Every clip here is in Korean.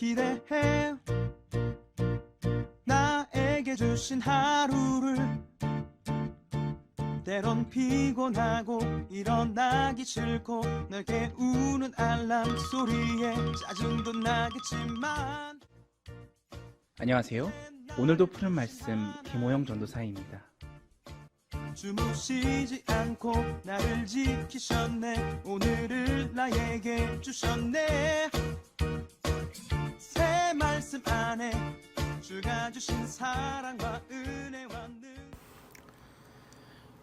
기대해 나에게 주신 하루를 때론 피곤하고 일어나기 싫고 널 깨우는 알람 소리에 짜증도 나겠지만 안녕하세요. 오늘도 푸는 말씀 김호영 전도사입니다. 주무시지 않고 나를 지키셨네 오늘을 나에게 주셨네 새 말씀 안에 주가 주신 사랑과 은혜와 늘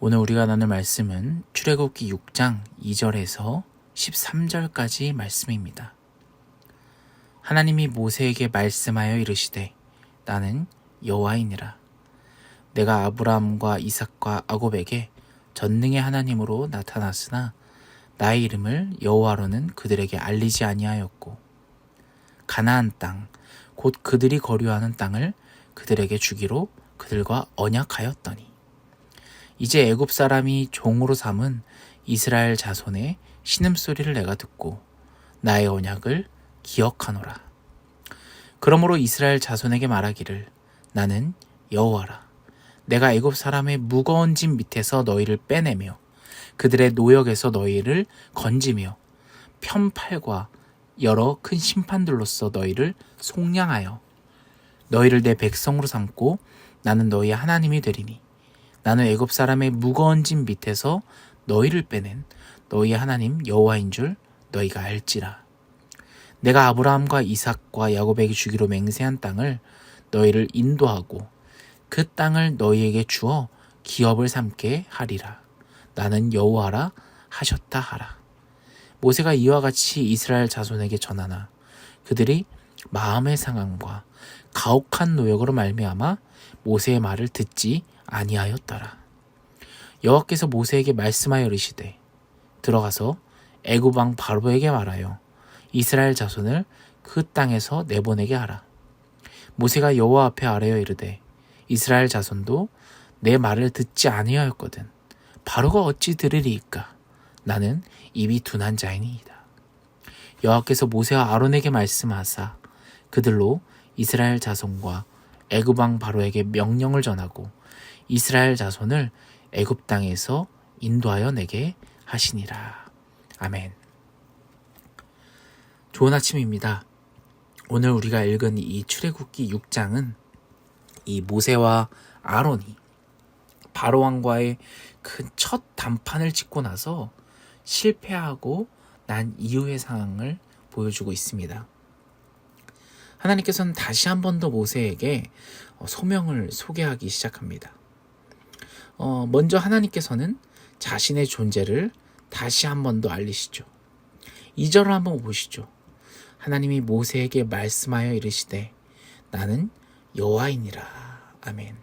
오늘 우리가 나눌 말씀은 출애굽기 6장 2절에서 13절까지 말씀입니다. 하나님이 모세에게 말씀하여 이르시되 나는 여호와이니라. 내가 아브라함과 이삭과 야곱에게 전능의 하나님으로 나타났으나 나의 이름을 여호와로는 그들에게 알리지 아니하였고 가나안 땅 곧 그들이 거류하는 땅을 그들에게 주기로 그들과 언약하였더니 이제 애굽 사람이 종으로 삼은 이스라엘 자손의 신음소리를 내가 듣고 나의 언약을 기억하노라. 그러므로 이스라엘 자손에게 말하기를 나는 여호와라. 내가 애굽 사람의 무거운 짐 밑에서 너희를 빼내며 그들의 노역에서 너희를 건지며 편팔과 여러 큰 심판들로서 너희를 속량하여 너희를 내 백성으로 삼고 나는 너희의 하나님이 되리니 나는 애굽 사람의 무거운 짐 밑에서 너희를 빼낸 너희의 하나님 여호와인 줄 너희가 알지라. 내가 아브라함과 이삭과 야곱에게 주기로 맹세한 땅을 너희를 인도하고 그 땅을 너희에게 주어 기업을 삼게 하리라. 나는 여호와라 하셨다 하라. 모세가 이와 같이 이스라엘 자손에게 전하나 그들이 마음의 상함과 가혹한 노역으로 말미암아 모세의 말을 듣지 아니하였더라. 여호와께서 모세에게 말씀하여 이르시되 들어가서 애굽 왕 바로에게 말하여 이스라엘 자손을 그 땅에서 내보내게 하라. 모세가 여호와 앞에 아뢰어 이르되 이스라엘 자손도 내 말을 듣지 아니하였거든 바로가 어찌 들으리이까. 나는 입이 둔한 자이니이다. 여호와께서 모세와 아론에게 말씀하사 그들로 이스라엘 자손과 애굽 왕 바로에게 명령을 전하고 이스라엘 자손을 애굽 땅에서 인도하여 내게 하시니라. 아멘. 좋은 아침입니다. 오늘 우리가 읽은 이 출애굽기 6장은 이 모세와 아론이 바로 왕과의 큰 첫 단판을 짓고 나서 실패하고 난 이후의 상황을 보여주고 있습니다. 하나님께서는 다시 한 번 더 모세에게 소명을 소개하기 시작합니다. 먼저 하나님께서는 자신의 존재를 다시 한 번 더 알리시죠. 2절을 한번 보시죠. 하나님이 모세에게 말씀하여 이르시되 나는 여호와이니라. 아멘.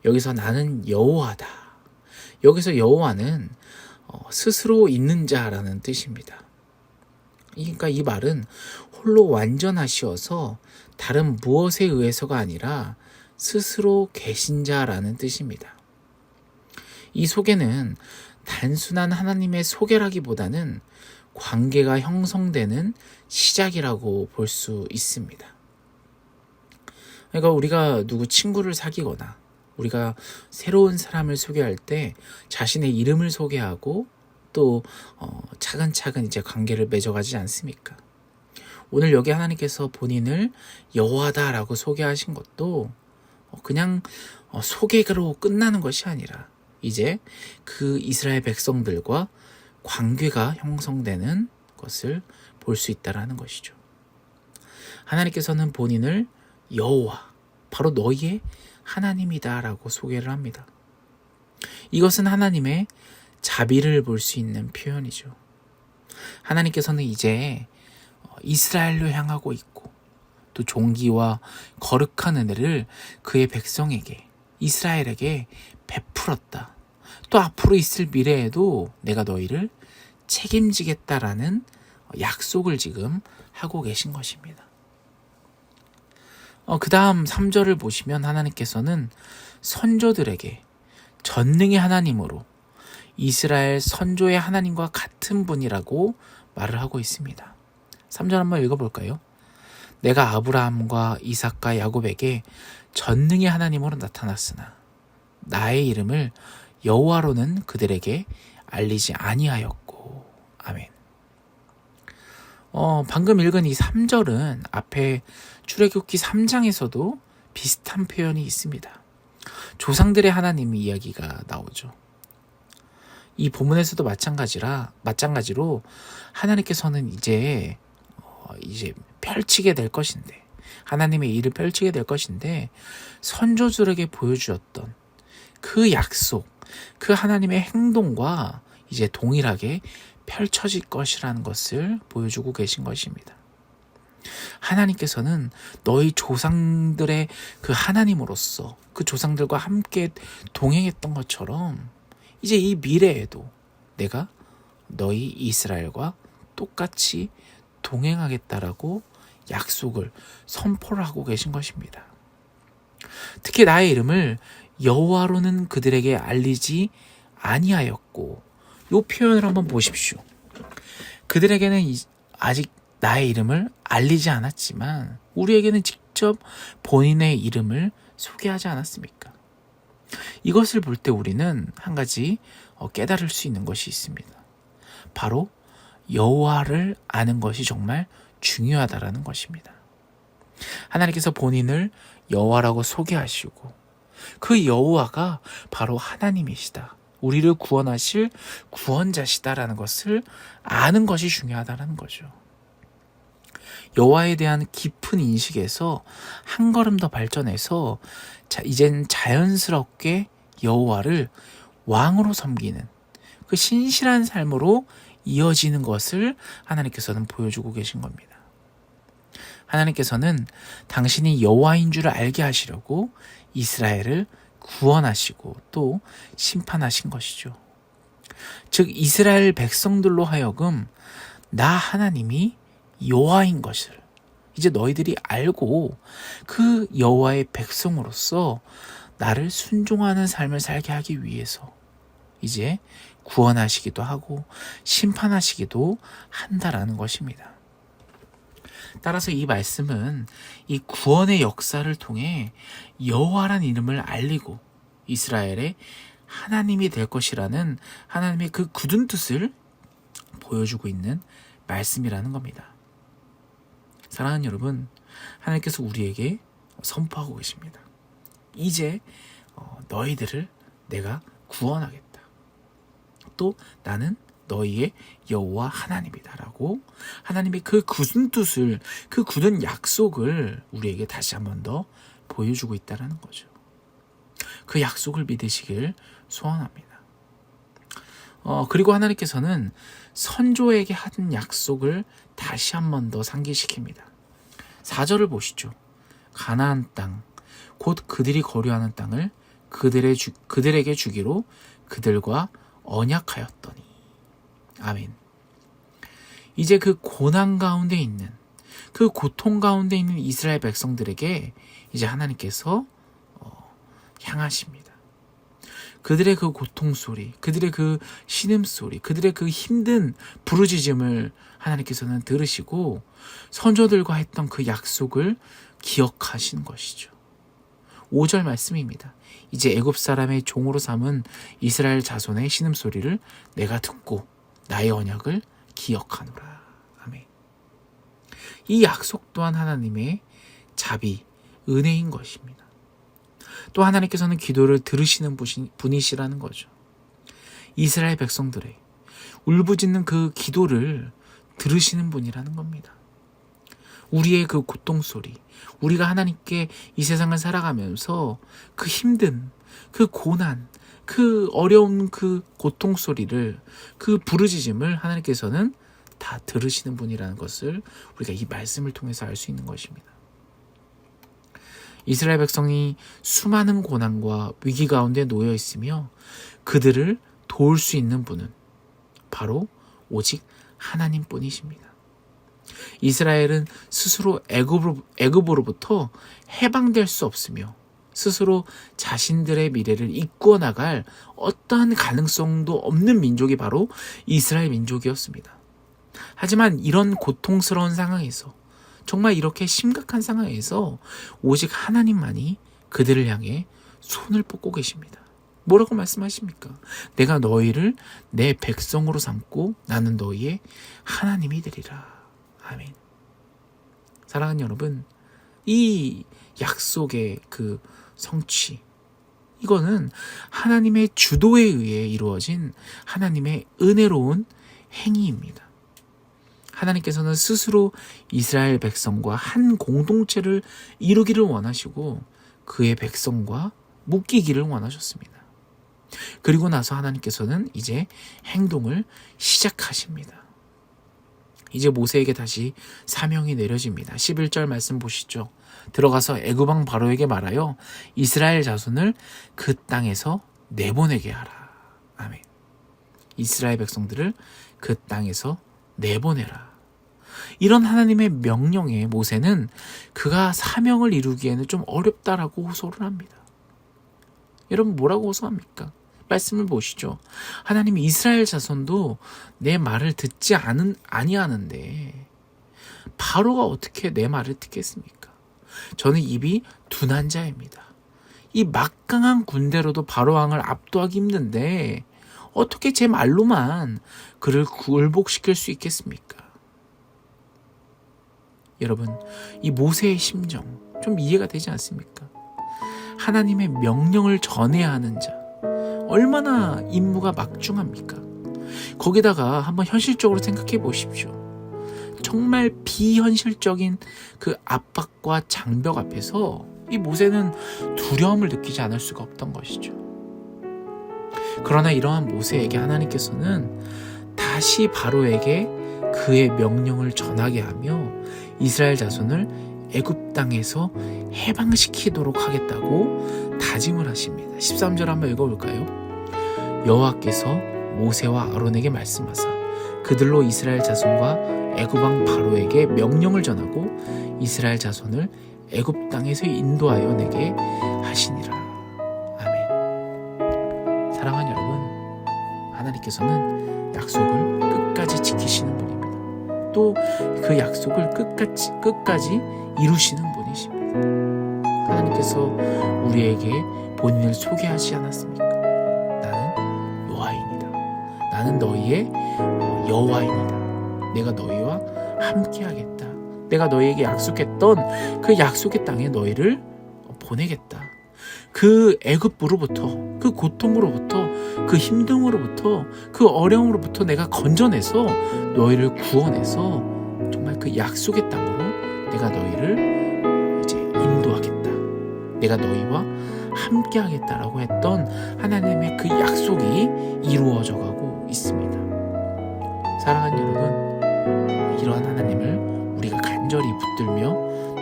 여기서 나는 여호와다. 여기서 여호와는 스스로 있는 자라는 뜻입니다. 그러니까 이 말은 홀로 완전하시어서 다른 무엇에 의해서가 아니라 스스로 계신 자라는 뜻입니다. 이 소개는 단순한 하나님의 소개라기보다는 관계가 형성되는 시작이라고 볼 수 있습니다. 그러니까 우리가 누구 친구를 사귀거나 우리가 새로운 사람을 소개할 때 자신의 이름을 소개하고 또 차근차근 이제 관계를 맺어가지 않습니까? 오늘 여기 하나님께서 본인을 여호와다라고 소개하신 것도 그냥 소개로 끝나는 것이 아니라 이제 그 이스라엘 백성들과 관계가 형성되는 것을 볼 수 있다라는 것이죠. 하나님께서는 본인을 여호와, 바로 너희의 하나님이다라고 소개를 합니다. 이것은 하나님의 자비를 볼 수 있는 표현이죠. 하나님께서는 이제 이스라엘로 향하고 있고 또 존귀와 거룩한 은혜를 그의 백성에게, 이스라엘에게 베풀었다. 또 앞으로 있을 미래에도 내가 너희를 책임지겠다라는 약속을 지금 하고 계신 것입니다. 그 다음 3절을 보시면 하나님께서는 선조들에게 전능의 하나님으로 이스라엘 선조의 하나님과 같은 분이라고 말을 하고 있습니다. 3절 한번 읽어볼까요? 내가 아브라함과 이삭과 야곱에게 전능의 하나님으로 나타났으나 나의 이름을 여호와로는 그들에게 알리지 아니하였고. 아멘. 방금 읽은 이 3절은 앞에 출애굽기 3장에서도 비슷한 표현이 있습니다. 조상들의 하나님 이야기가 나오죠. 이 본문에서도 마찬가지로 하나님께서는 이제 펼치게 될 것인데, 하나님의 일을 펼치게 될 것인데, 선조들에게 보여주었던 그 약속, 그 하나님의 행동과 이제 동일하게 펼쳐질 것이라는 것을 보여주고 계신 것입니다. 하나님께서는 너희 조상들의 그 하나님으로서 그 조상들과 함께 동행했던 것처럼 이제 이 미래에도 내가 너희 이스라엘과 똑같이 동행하겠다라고 약속을 선포를 하고 계신 것입니다. 특히 나의 이름을 여호와로는 그들에게 알리지 아니하였고, 이 표현을 한번 보십시오. 그들에게는 아직 나의 이름을 알리지 않았지만 우리에게는 직접 본인의 이름을 소개하지 않았습니까? 이것을 볼 때 우리는 한 가지 깨달을 수 있는 것이 있습니다. 바로 여호와를 아는 것이 정말 중요하다라는 것입니다. 하나님께서 본인을 여호와라고 소개하시고 그 여호와가 바로 하나님이시다, 우리를 구원하실 구원자시다라는 것을 아는 것이 중요하다는 거죠. 여호와에 대한 깊은 인식에서 한 걸음 더 발전해서 이젠 자연스럽게 여호와를 왕으로 섬기는 그 신실한 삶으로 이어지는 것을 하나님께서는 보여주고 계신 겁니다. 하나님께서는 당신이 여호와인 줄을 알게 하시려고 이스라엘을 구원하시고 또 심판하신 것이죠. 즉 이스라엘 백성들로 하여금 나 하나님이 여호와인 것을 이제 너희들이 알고 그 여호와의 백성으로서 나를 순종하는 삶을 살게 하기 위해서 이제 구원하시기도 하고 심판하시기도 한다라는 것입니다. 따라서 이 말씀은 이 구원의 역사를 통해 여호와란 이름을 알리고 이스라엘의 하나님이 될 것이라는 하나님의 그 굳은 뜻을 보여주고 있는 말씀이라는 겁니다. 사랑하는 여러분, 하나님께서 우리에게 선포하고 계십니다. 이제 너희들을 내가 구원하겠다. 또 나는 너희의 여호와 하나님이다라고 하나님의 그 굳은 뜻을, 그 굳은 약속을 우리에게 다시 한 번 더 보여주고 있다는 거죠. 그 약속을 믿으시길 소원합니다. 그리고 하나님께서는 선조에게 한 약속을 다시 한 번 더 상기시킵니다. 4절을 보시죠. 가나안 땅, 곧 그들이 거류하는 땅을 그들에게 주기로 그들과 언약하였더니. 아멘. 이제 그 고난 가운데 있는, 그 고통 가운데 있는 이스라엘 백성들에게 이제 하나님께서 향하십니다. 그들의 그 고통 소리, 그들의 그 신음 소리, 그들의 그 힘든 부르짖음을 하나님께서는 들으시고 선조들과 했던 그 약속을 기억하신 것이죠. 5절 말씀입니다. 이제 애굽 사람의 종으로 삼은 이스라엘 자손의 신음 소리를 내가 듣고 나의 언약을 기억하노라. 아멘. 이 약속 또한 하나님의 자비, 은혜인 것입니다. 또 하나님께서는 기도를 들으시는 분이시라는 거죠. 이스라엘 백성들의 울부짖는 그 기도를 들으시는 분이라는 겁니다. 우리의 그 고통 소리, 우리가 하나님께 이 세상을 살아가면서 그 힘든, 그 고난, 그 어려운 그 고통 소리를, 그 부르짖음을 하나님께서는 다 들으시는 분이라는 것을 우리가 이 말씀을 통해서 알 수 있는 것입니다. 이스라엘 백성이 수많은 고난과 위기 가운데 놓여 있으며 그들을 도울 수 있는 분은 바로 오직 하나님뿐이십니다. 이스라엘은 스스로 애굽으로부터 해방될 수 없으며 스스로 자신들의 미래를 이끌어 나갈 어떠한 가능성도 없는 민족이 바로 이스라엘 민족이었습니다. 하지만 이런 고통스러운 상황에서 정말 이렇게 심각한 상황에서 오직 하나님만이 그들을 향해 손을 뻗고 계십니다. 뭐라고 말씀하십니까? 내가 너희를 내 백성으로 삼고 나는 너희의 하나님이 되리라. 아멘. 사랑하는 여러분, 이 약속의 그 성취, 이거는 하나님의 주도에 의해 이루어진 하나님의 은혜로운 행위입니다. 하나님께서는 스스로 이스라엘 백성과 한 공동체를 이루기를 원하시고 그의 백성과 묶이기를 원하셨습니다. 그리고 나서 하나님께서는 이제 행동을 시작하십니다. 이제 모세에게 다시 사명이 내려집니다. 11절 말씀 보시죠. 들어가서 애굽 왕 바로에게 말하여 이스라엘 자손을 그 땅에서 내보내게 하라. 아멘. 이스라엘 백성들을 그 땅에서 내보내라. 이런 하나님의 명령에 모세는 그가 사명을 이루기에는 좀 어렵다라고 호소를 합니다. 여러분, 뭐라고 호소합니까? 말씀을 보시죠. 하나님이 이스라엘 자손도 내 말을 듣지 아니하는데 바로가 어떻게 내 말을 듣겠습니까? 저는 입이 둔한 자입니다. 이 막강한 군대로도 바로 왕을 압도하기 힘든데 어떻게 제 말로만 그를 굴복시킬 수 있겠습니까? 여러분, 이 모세의 심정 좀 이해가 되지 않습니까? 하나님의 명령을 전해야 하는 자, 얼마나 임무가 막중합니까? 거기다가 한번 현실적으로 생각해 보십시오. 정말 비현실적인 그 압박과 장벽 앞에서 이 모세는 두려움을 느끼지 않을 수가 없던 것이죠. 그러나 이러한 모세에게 하나님께서는 다시 바로에게 그의 명령을 전하게 하며 이스라엘 자손을 애굽 땅에서 해방시키도록 하겠다고 다짐을 하십니다. 13절 한번 읽어볼까요? 여호와께서 모세와 아론에게 말씀하사 그들로 이스라엘 자손과 애굽 왕 바로에게 명령을 전하고 이스라엘 자손을 애굽 땅에서 인도하여 내게 하시니라. 아멘. 사랑하는 여러분, 하나님께서는 약속을 끝까지 지키시는 분입니다. 또 그 약속을 끝까지 이루시는 분이십니다. 하나님께서 우리에게 본인을 소개하지 않았습니까? 나는 여호와이니다. 나는 너희의 여호와이니다. 내가 너희와 함께하겠다. 내가 너희에게 약속했던 그 약속의 땅에 너희를 보내겠다. 그 애굽으로부터, 그 고통으로부터, 그 힘듦으로부터, 그 어려움으로부터 내가 건져내서 너희를 구원해서 정말 그 약속의 땅으로 내가 너희를 이제 인도하겠다. 내가 너희와 함께 하겠다라고 했던 하나님의 그 약속이 이루어져 가고 있습니다. 사랑하는 여러분, 이러한 하나님을 우리가 간절히 붙들며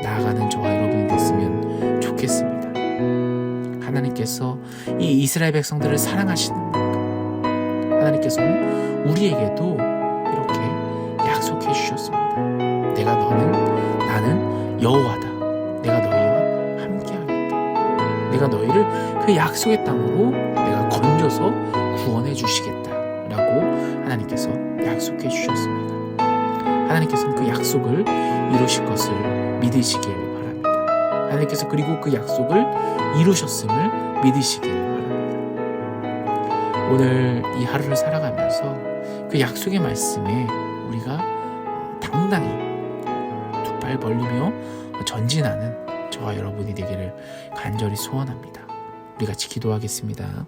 나아가는 저와 여러분이 됐으면 좋겠습니다. 하나님께서 이 이스라엘 백성들을 사랑하시는 만큼 하나님께서는 우리에게도 이렇게 약속해 주셨습니다. 나는 여호와다. 내가 너희와 함께하겠다. 내가 너희를 그 약속의 땅으로 내가 건져서 구원해 주시겠다라고 하나님께서 약속해 주셨습니다. 하나님께서는 그 약속을 이루실 것을 믿으시길 바랍니다. 하나님께서 그리고 그 약속을 이루셨음을 믿으시길 바랍니다. 오늘 이 하루를 살아가면서 그 약속의 말씀에 우리가 당당히 두 발 벌리며 전진하는 저와 여러분이 되기를 간절히 소원합니다. 우리 같이 기도하겠습니다.